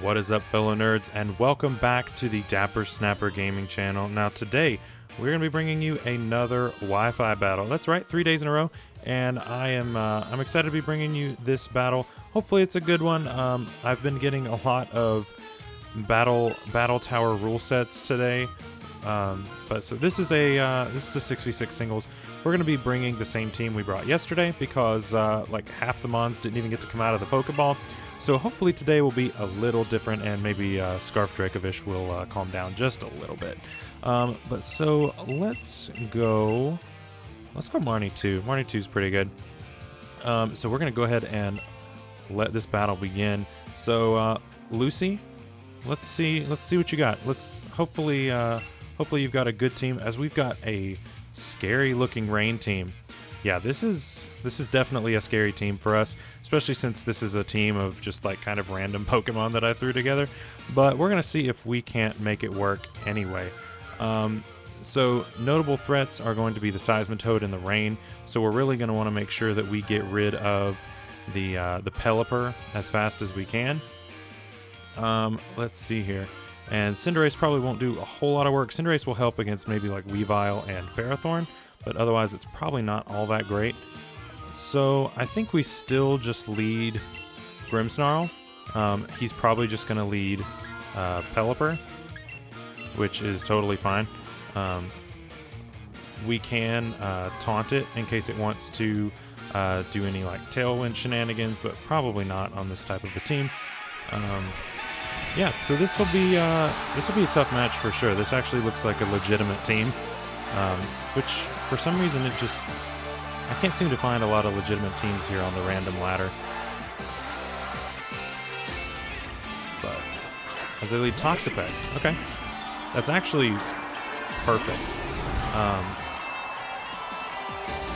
What is up, fellow nerds, and welcome back to the Dapper Snapper Gaming channel. Now today, we're going to be bringing you another Wi-Fi battle. That's right, 3 days in a row, and I'm excited to be bringing you this battle. Hopefully it's a good one. I've been getting a lot of battle tower rule sets today, so this is a 6v6 singles. We're going to be bringing the same team we brought yesterday because like half the mons didn't even get to come out of the Pokeball. So hopefully today will be a little different, and maybe Scarf Dracovish will calm down just a little bit. Let's go Marnie 2. Marnie 2 is pretty good. So we're gonna go ahead and let this battle begin. So Lucy, let's see what you got. Hopefully you've got a good team, as we've got a scary looking rain team. Yeah, this is definitely a scary team for us, especially since this is a team of just like kind of random Pokemon that I threw together. But we're gonna see if we can't make it work anyway. So notable threats are going to be the Seismitoad and the rain. So we're really gonna want to make sure that we get rid of the Pelipper as fast as we can. Let's see here. And Cinderace probably won't do a whole lot of work. Cinderace will help against maybe like Weavile and Ferrothorn, but otherwise it's probably not all that great. So I think we still just lead Grimmsnarl. He's probably just going to lead Pelipper, which is totally fine. We can taunt it in case it wants to do any like Tailwind shenanigans, but probably not on this type of a team. Yeah, so this will be a tough match for sure. This actually looks like a legitimate team, which for some reason I can't seem to find a lot of legitimate teams here on the random ladder. But as they lead Toxapex, okay, that's actually perfect.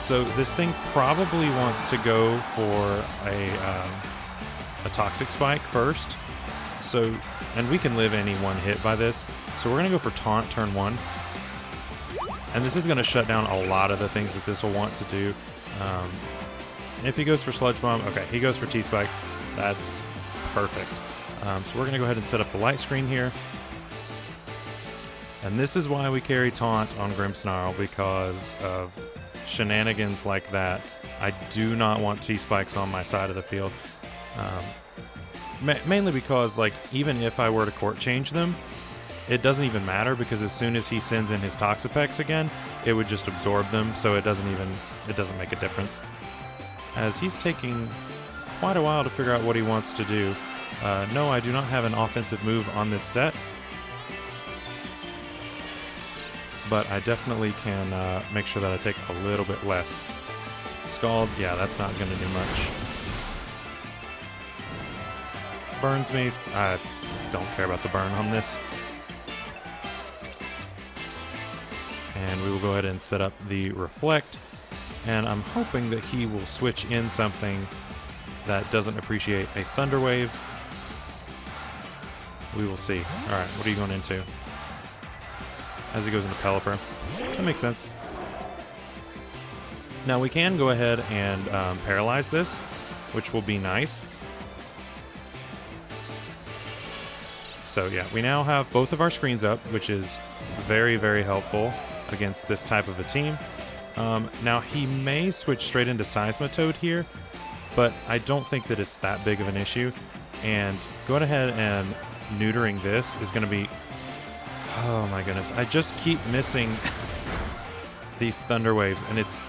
So this thing probably wants to go for a Toxic Spike first. So, and we can live any one hit by this. So we're gonna go for Taunt turn 1. And this is going to shut down a lot of the things that this will want to do. And if he goes for Sludge Bomb, okay, he goes for T-Spikes. That's perfect. So we're going to go ahead and set up the light screen here. And this is why we carry Taunt on Grimmsnarl, because of shenanigans like that. I do not want T-Spikes on my side of the field. Mainly because, like, even if I were to court change them, it doesn't even matter, because as soon as he sends in his Toxapex again, it would just absorb them, so it doesn't make a difference. As he's taking quite a while to figure out what he wants to do. No, I do not have an offensive move on this set, but I definitely can make sure that I take a little bit less. Scald, yeah, that's not going to do much. Burns me, I don't care about the burn on this. And we will go ahead and set up the Reflect, and I'm hoping that he will switch in something that doesn't appreciate a Thunder Wave. We will see. Alright, what are you going into? As he goes into Pelipper. That makes sense. Now we can go ahead and paralyze this, which will be nice. So yeah, we now have both of our screens up, which is very, very helpful against this type of a team. Now he may switch straight into Seismitoad here, but I don't think that it's that big of an issue. And going ahead and neutering this is going to be... Oh my goodness, I just keep missing these Thunder Waves, and it's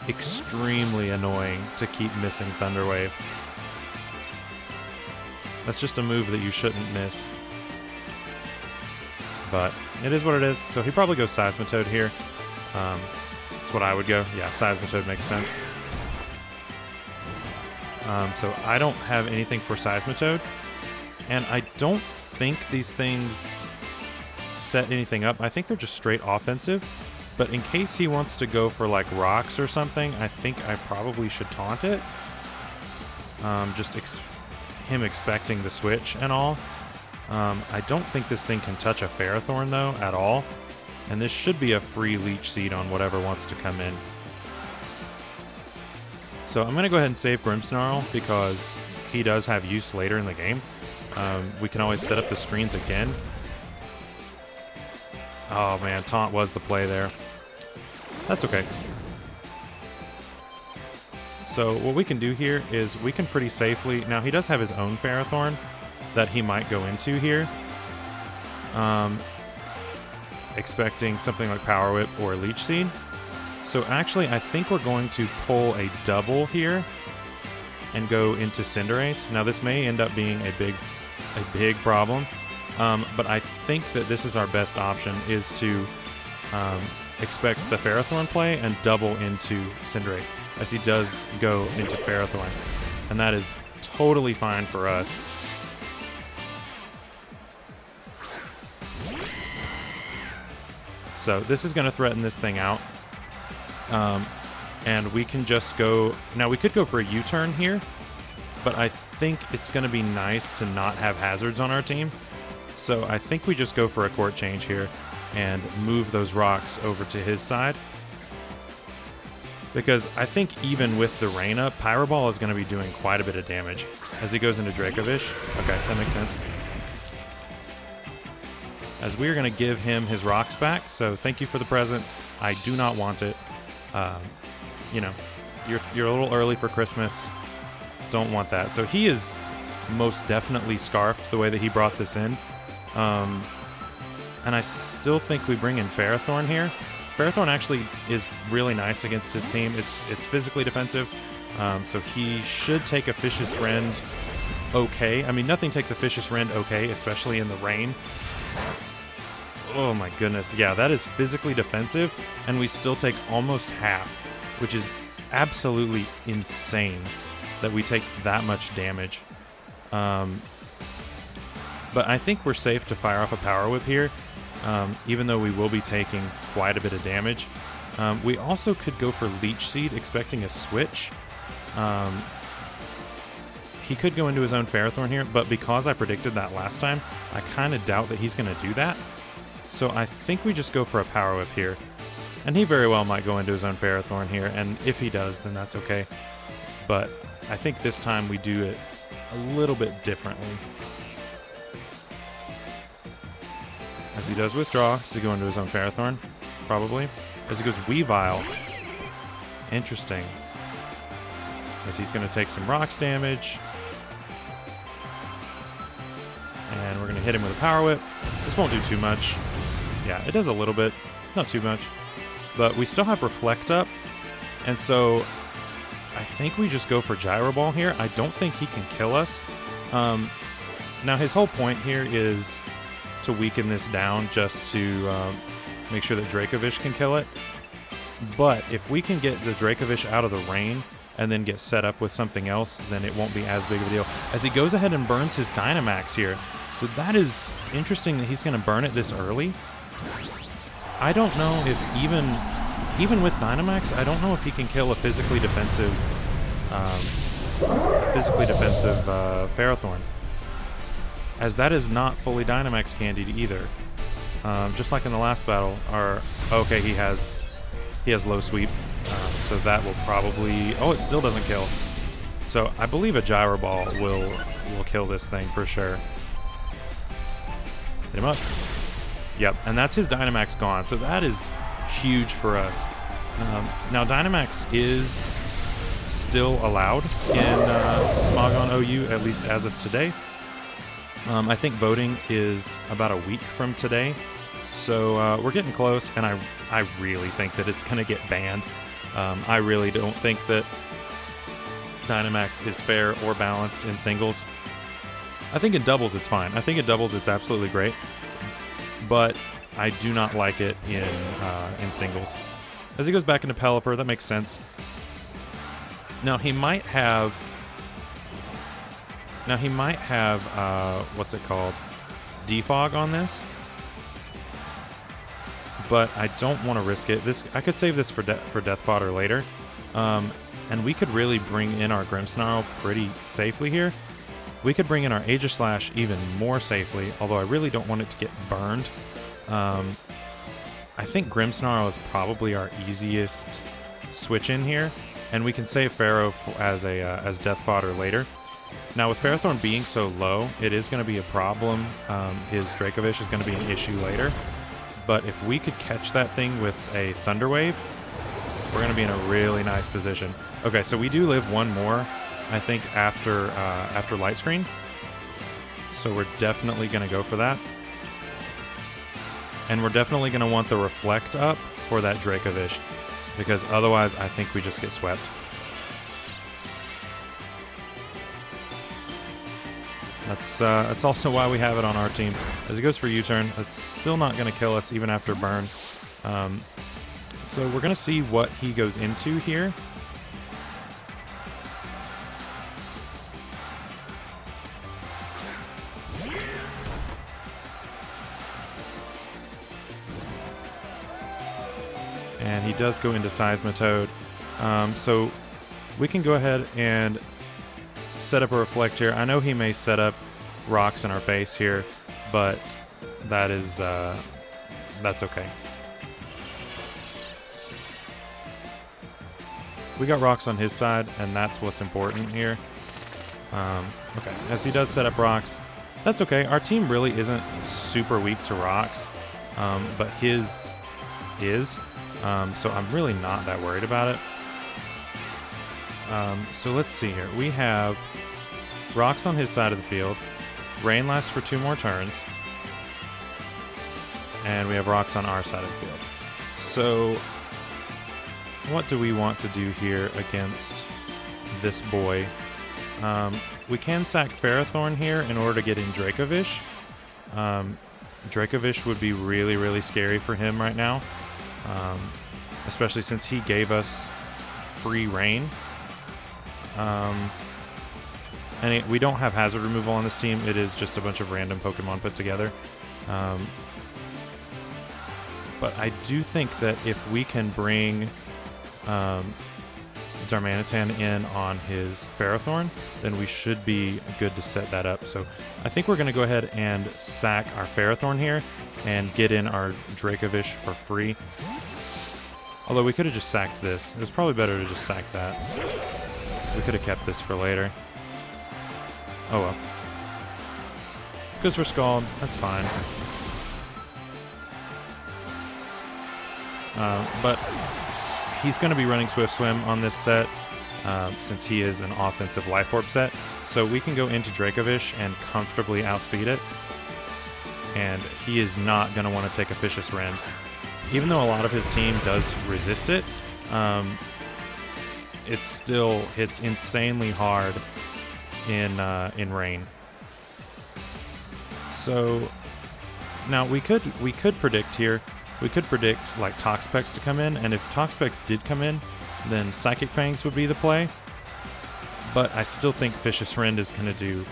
extremely annoying to keep missing Thunder Wave. That's just a move that you shouldn't miss. But it is what it is. So he probably goes Seismitoad here. That's what I would go. Yeah, Seismitoad makes sense. So I don't have anything for Seismitoad. And I don't think these things set anything up. I think they're just straight offensive. But in case he wants to go for like rocks or something, I think I probably should taunt it. Him expecting the switch and all. I don't think this thing can touch a Ferrothorn, though, at all. And this should be a free Leech Seed on whatever wants to come in. So I'm going to go ahead and save Grimmsnarl, because he does have use later in the game. We can always set up the screens again. Oh man, taunt was the play there. That's okay. So what we can do here is we can pretty safely... Now, he does have his own Ferrothorn that he might go into here. Expecting something like Power Whip or Leech Seed. So actually, I think we're going to pull a double here and go into Cinderace. Now, this may end up being a big problem, but I think that this is our best option, is to expect the Ferrothorn play and double into Cinderace, as he does go into Ferrothorn. And that is totally fine for us. So this is going to threaten this thing out. And we can just go... Now, we could go for a U-turn here, but I think it's going to be nice to not have hazards on our team. So I think we just go for a court change here and move those rocks over to his side. Because I think even with the rain up, Pyro Ball is going to be doing quite a bit of damage as he goes into Dracovish. Okay, that makes sense. As we are going to give him his rocks back, so thank you for the present. I do not want it. You know, you're a little early for Christmas. Don't want that. So he is most definitely scarfed the way that he brought this in. And I still think we bring in Ferrothorn here. Ferrothorn actually is really nice against his team. It's physically defensive, so he should take a Fish's Rend okay. I mean, nothing takes a Fish's Rend okay, especially in the rain. Oh my goodness. Yeah, that is physically defensive, and we still take almost half, which is absolutely insane that we take that much damage. But I think we're safe to fire off a Power Whip here, even though we will be taking quite a bit of damage. We also could go for Leech Seed, expecting a switch. He could go into his own Ferrothorn here, but because I predicted that last time, I kind of doubt that he's going to do that. So I think we just go for a Power Whip here. And he very well might go into his own Ferrothorn here, and if he does, then that's okay. But I think this time we do it a little bit differently. As he does withdraw, does he go into his own Ferrothorn? Probably. As he goes Weavile. Interesting. As he's going to take some rocks damage. And we're going to hit him with a Power Whip. This won't do too much. Yeah, it does a little bit. It's not too much. But we still have Reflect up. And so I think we just go for Gyro Ball here. I don't think he can kill us. Now his whole point here is to weaken this down just to make sure that Dracovish can kill it. But if we can get the Dracovish out of the rain and then get set up with something else, then it won't be as big of a deal. As he goes ahead and burns his Dynamax here. So that is interesting that he's going to burn it this early. I don't know if even with Dynamax, I don't know if he can kill a physically defensive Ferrothorn, as that is not fully Dynamax candied either. Just like in the last battle. Okay, he has low sweep, so that will probably... Oh, it still doesn't kill. So I believe a Gyro Ball will kill this thing for sure. Hit him up. Yep, and that's his Dynamax gone. So that is huge for us. Now Dynamax is still allowed in Smogon OU, at least as of today. I think voting is about a week from today. So we're getting close, and I really think that it's going to get banned. I really don't think that Dynamax is fair or balanced in singles. I think in doubles it's fine. I think in doubles it's absolutely great. But I do not like it in singles. As he goes back into Pelipper, that makes sense. Now he might have... what's it called? Defog on this. But I don't want to risk it. I could save this for Death Fodder later. And we could really bring in our Grimmsnarl pretty safely here. We could bring in our Aegislash even more safely, although I really don't want it to get burned. I think Grimmsnarl is probably our easiest switch in here, and we can save Pharaoh as Death Fodder later. Now, with Ferrothorn being so low, it is going to be a problem. His Dracovish is going to be an issue later. But if we could catch that thing with a Thunder Wave, we're going to be in a really nice position. Okay, so we do live one more, I think, after Light Screen. So we're definitely going to go for that. And we're definitely going to want the Reflect up for that Dracovish, because otherwise I think we just get swept. That's also why we have it on our team. As it goes for U-turn, it's still not going to kill us even after burn. So we're going to see what he goes into here. And he does go into Seismitoad. So we can go ahead and set up a Reflect here. I know he may set up rocks in our face here, but that is that's okay. We got rocks on his side, and that's what's important here. Okay, as he does set up rocks, that's okay. Our team really isn't super weak to rocks, but his is. So I'm really not that worried about it. So let's see here. We have rocks on his side of the field. Rain lasts for 2 more turns. And we have rocks on our side of the field. So what do we want to do here against this boy? We can sack Ferrothorn here in order to get in Dracovish. Dracovish would be really, really scary for him right now. Especially since he gave us free rain. And we don't have hazard removal on this team. It is just a bunch of random Pokemon put together. But I do think that if we can bring Darmanitan in on his Ferrothorn, then we should be good to set that up. So I think we're going to go ahead and sack our Ferrothorn here and get in our Dracovish for free. Although we could have just sacked this. It was probably better to just sack that. We could have kept this for later. Oh well. Because we're Scald, that's fine. But he's going to be running Swift Swim on this set, since he is an offensive Life Orb set. So we can go into Dracovish and comfortably outspeed it. And he is not going to want to take a Vicious Rend. Even though a lot of his team does resist it, it still hits insanely hard in rain. So now we could predict here. We could predict like Toxapex to come in, and if Toxapex did come in, then Psychic Fangs would be the play. But I still think Vicious Rend is going to do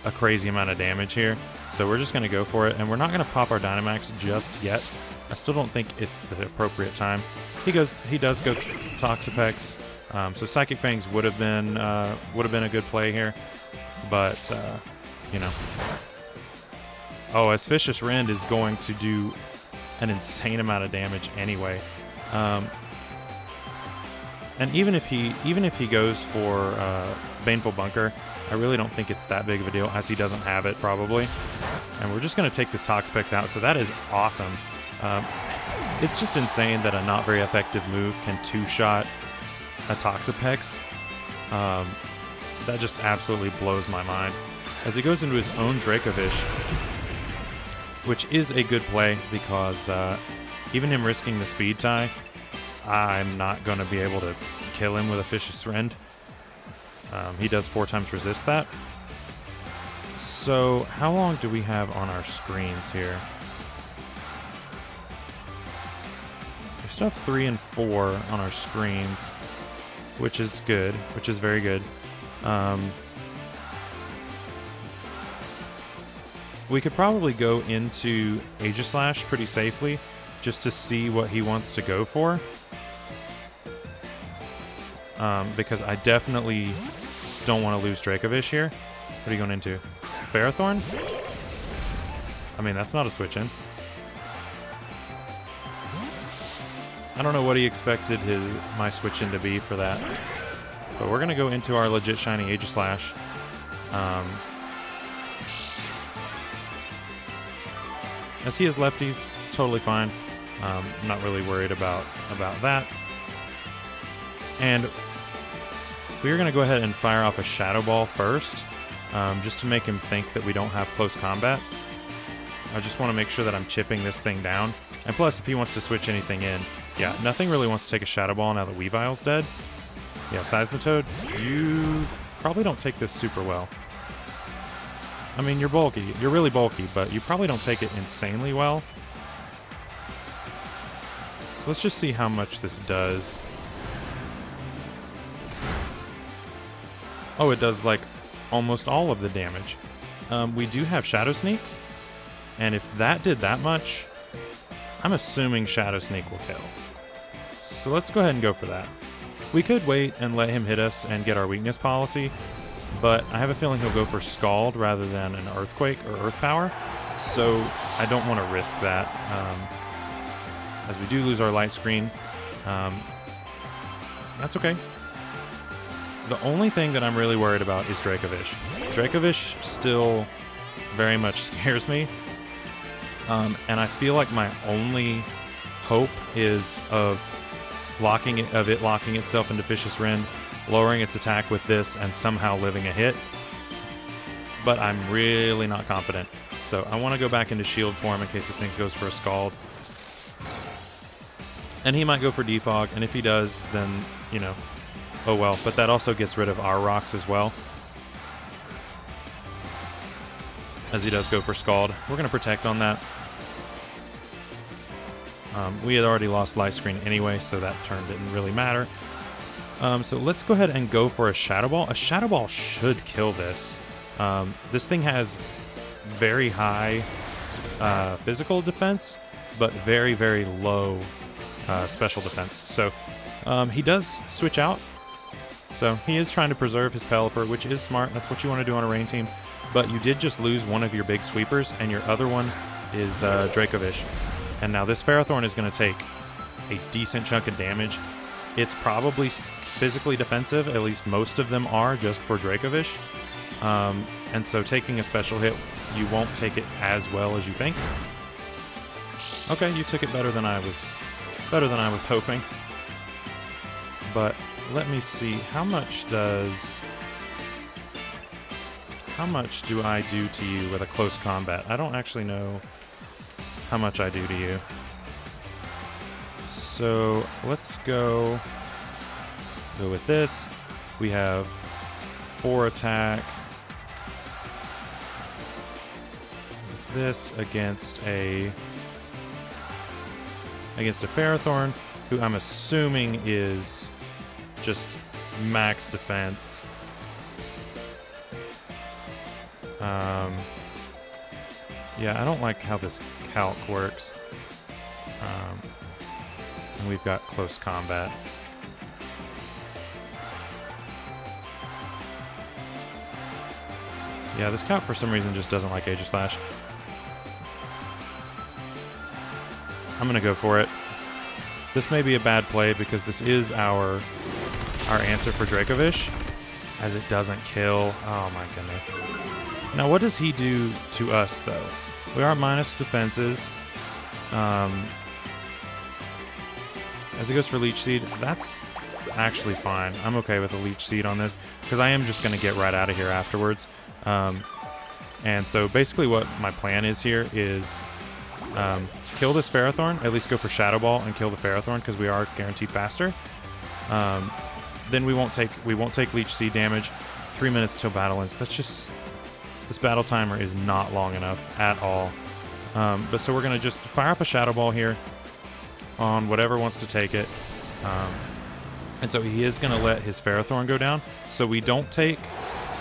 a crazy amount of damage here. So we're just going to go for it, and we're not going to pop our Dynamax just yet. I still don't think it's the appropriate time. He does go Toxapex, so Psychic Fangs would have been a good play here, but you know. Oh, as Vicious Rend is going to do an insane amount of damage anyway, and even if he goes for Baneful Bunker, I really don't think it's that big of a deal, as he doesn't have it probably. And we're just going to take this Toxapex out, so that is awesome. It's just insane that a not very effective move can two-shot a Toxapex. That just absolutely blows my mind. As he goes into his own Dracovish, which is a good play because even him risking the Speed Tie, I'm not going to be able to kill him with a Vicious Rend. He does 4 times resist that. So how long do we have on our screens here? We still have 3 and 4 on our screens, which is good, which is very good. We could probably go into Aegislash pretty safely just to see what he wants to go for. Because I definitely don't want to lose Dracovish here. What are you going into? Ferrothorn? I mean, that's not a switch in. I don't know what he expected my switch in to be for that. But we're going to go into our legit shiny Aegislash. As he has lefties, it's totally fine. I'm not really worried about that. And we're going to go ahead and fire off a Shadow Ball first, just to make him think that we don't have close combat. I just want to make sure that I'm chipping this thing down. And plus, if he wants to switch anything in, yeah, nothing really wants to take a Shadow Ball now that Weavile's dead. Yeah, Seismitoad, you probably don't take this super well. I mean, you're bulky. You're really bulky, but you probably don't take it insanely well. So let's just see how much this does. Oh, it does, like, almost all of the damage. We do have Shadow Sneak, and if that did that much, I'm assuming Shadow Sneak will kill. So let's go ahead and go for that. We could wait and let him hit us and get our weakness policy, but I have a feeling he'll go for Scald rather than an Earthquake or Earth Power, so I don't want to risk that. As we do lose our light screen, that's okay. The only thing that I'm really worried about is Dracovish. Dracovish still very much scares me, and I feel like my only hope is of it locking itself into Vicious Rend, lowering its attack with this, and somehow living a hit. But I'm really not confident. So I want to go back into shield form in case this thing goes for a Scald. And he might go for Defog, and if he does, then, you know, oh well. But that also gets rid of our rocks as well, as he does go for Scald. We're going to protect on that. We had already lost light screen anyway, so that turn didn't really matter. So let's go ahead and go for a Shadow Ball. A Shadow Ball should kill this. This thing has very high physical defense, but very, very low special defense. So he does switch out. So he is trying to preserve his Pelipper, which is smart. That's what you want to do on a rain team. But you did just lose one of your big sweepers, and your other one is Dracovish. And now this Ferrothorn is going to take a decent chunk of damage. It's probably physically defensive, at least most of them are, just for Dracovish. And so taking a special hit, you won't take it as well as you think. Okay, you took it better than I was hoping. But let me see, how much do I do to you with a close combat? I don't actually know how much I do to you. So let's go with this. We have 4 attack. With this against a Ferrothorn, who I'm assuming is just max defense. Yeah, I don't like how this calc works. And we've got close combat. Yeah, this calc for some reason just doesn't like Aegislash. I'm gonna go for it. This may be a bad play because this is our answer for Dracovish, as it doesn't kill. Oh my goodness. Now what does he do to us though? We are minus defenses. As it goes for Leech Seed, that's actually fine. I'm okay with a Leech Seed on this, because I am just going to get right out of here afterwards. And so basically what my plan is here is kill this Ferrothorn, at least go for Shadow Ball and kill the Ferrothorn, because we are guaranteed faster. Then we won't take Leech Seed damage. 3 minutes till battle ends. That's just... This battle timer is not long enough at all. But so we're going to just fire up a Shadow Ball here on whatever wants to take it. And so he is going to let his Ferrothorn go down. So we don't take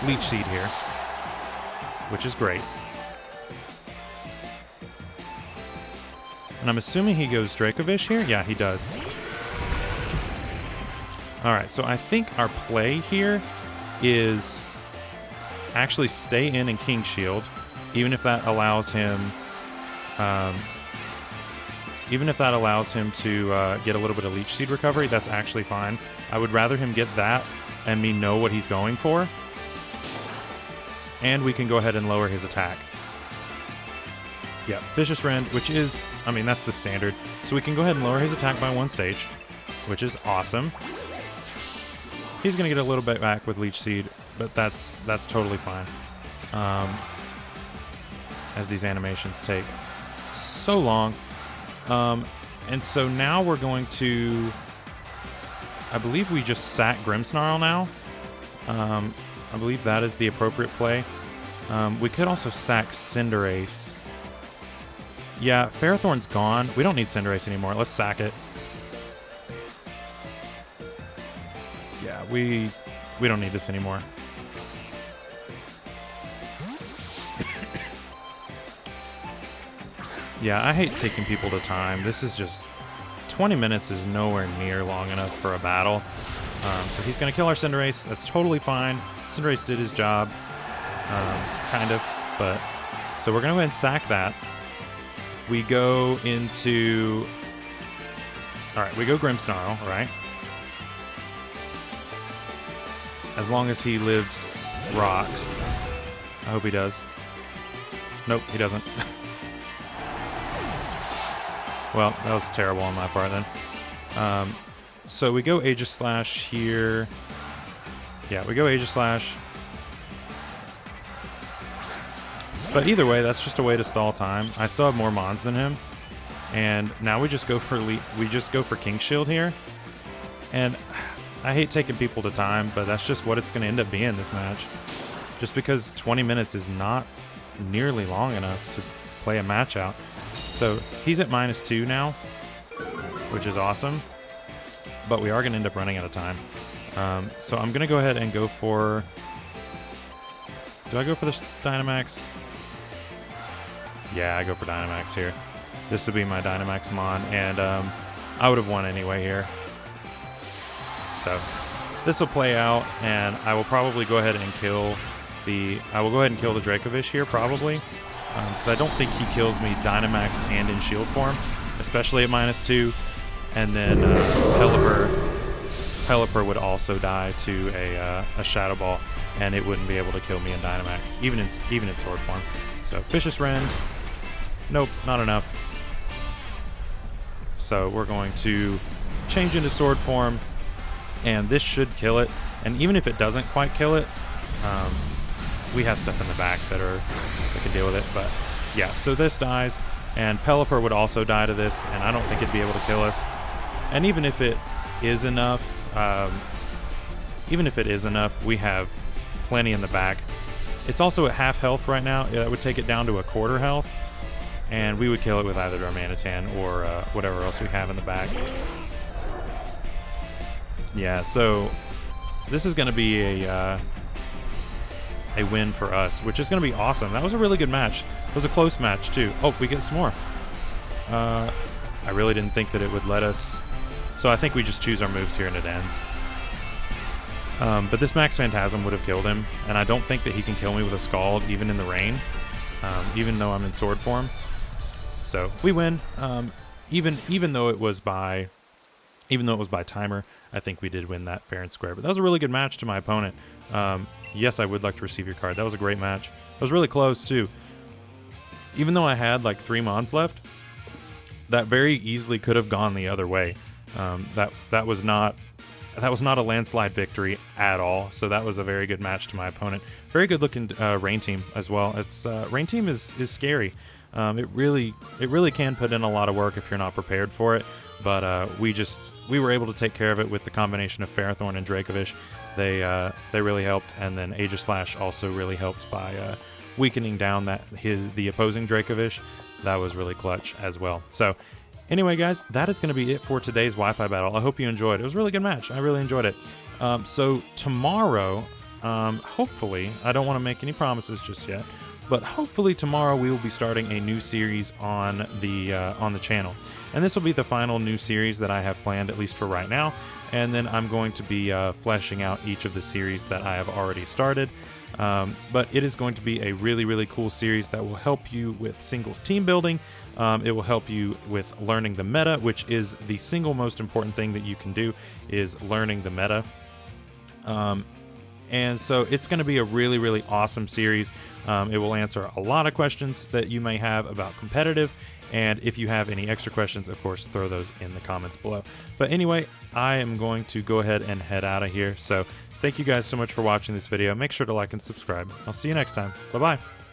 Leech Seed here, which is great. And I'm assuming he goes Dracovish here? Yeah, he does. Alright, so I think our play here is actually stay in and King Shield, even if that allows him to get a little bit of Leech Seed recovery. That's actually fine. I would rather him get that and me know what he's going for. and we can go ahead and lower his attack. Yeah, Vicious Rend, which is, I mean, that's the standard. So we can go ahead and lower his attack by 1 stage, which is awesome. He's going to get a little bit back with Leech Seed, but that's totally fine. As these animations take so long. And so now we're going to, I believe we just sack Grimmsnarl now. I believe that is the appropriate play. We could also sack Cinderace. Yeah, Ferrothorn's gone. We don't need Cinderace anymore. Let's sack it. Yeah, we don't need this anymore. Yeah, I hate taking people to time. This is just... 20 minutes is nowhere near long enough for a battle. So he's going to kill our Cinderace. That's totally fine. Cinderace did his job. Kind of. But so we're going to go ahead and sack that. We go into... Alright, we go Grimmsnarl, right? As long as he lives rocks. I hope he does. Nope, he doesn't. Well, that was terrible on my part then. So we go Aegislash here. Yeah, we go Aegislash. But either way, that's just a way to stall time. I still have more Mons than him. And now we just go for King Shield here. And I hate taking people to time, but that's just what it's going to end up being this match. Just because 20 minutes is not nearly long enough to play a match out. So he's at -2 now, which is awesome. But we are going to end up running out of time. So I'm going to go ahead and go for... Do I go for the Dynamax? Yeah, I go for Dynamax here. This would be my Dynamax Mon, and I would have won anyway here. So this will play out, and I will probably go ahead and kill the... I will go ahead and kill the Dracovish here, probably. Because I don't think he kills me Dynamaxed and in shield form, especially at -2. And then Pelipper would also die to a Shadow Ball, and it wouldn't be able to kill me in Dynamax, even in sword form. So Vicious Rend, nope, not enough. So we're going to change into sword form, and this should kill it. And even if it doesn't quite kill it, we have stuff in the back that can deal with it. But yeah, so this dies, and Pelipper would also die to this, and I don't think it'd be able to kill us. And even if it is enough, we have plenty in the back. It's also at half health right now. That would take it down to a quarter health, and we would kill it with either Darmanitan or whatever else we have in the back. Yeah, so this is going to be a win for us, which is going to be awesome. That was a really good match. It was a close match, too. Oh, we get some more. I really didn't think that it would let us... So I think we just choose our moves here and it ends. But this Max Phantasm would have killed him, and I don't think that he can kill me with a Scald even in the rain, even though I'm in sword form. So we win. Even though it was by timer, I think we did win that fair and square. But that was a really good match to my opponent. Yes, I would like to receive your card. That was a great match. It was really close too. Even though I had like 3 Mons left, that very easily could have gone the other way. That was not a landslide victory at all. So that was a very good match to my opponent. Very good looking Rain Team as well. It's Rain Team is scary. It really can put in a lot of work if you're not prepared for it. But we were able to take care of it with the combination of Ferrothorn and Dracovish. They really helped, and then Aegislash also really helped by weakening down the opposing Dracovish. That was really clutch as well. So anyway, guys, that is going to be it for today's Wi-Fi battle. I hope you enjoyed it. It was a really good match. I really enjoyed it. So tomorrow, hopefully, I don't want to make any promises just yet, but hopefully tomorrow we will be starting a new series on the channel. And this will be the final new series that I have planned, at least for right now. And then I'm going to be fleshing out each of the series that I have already started. But it is going to be a really, really cool series that will help you with singles team building. It will help you with learning the meta, which is the single most important thing that you can do, is learning the meta. And so it's going to be a really, really awesome series. It will answer a lot of questions that you may have about competitive. And if you have any extra questions, of course, throw those in the comments below. But anyway, I am going to go ahead and head out of here. So thank you guys so much for watching this video. Make sure to like and subscribe. I'll see you next time. Bye-bye.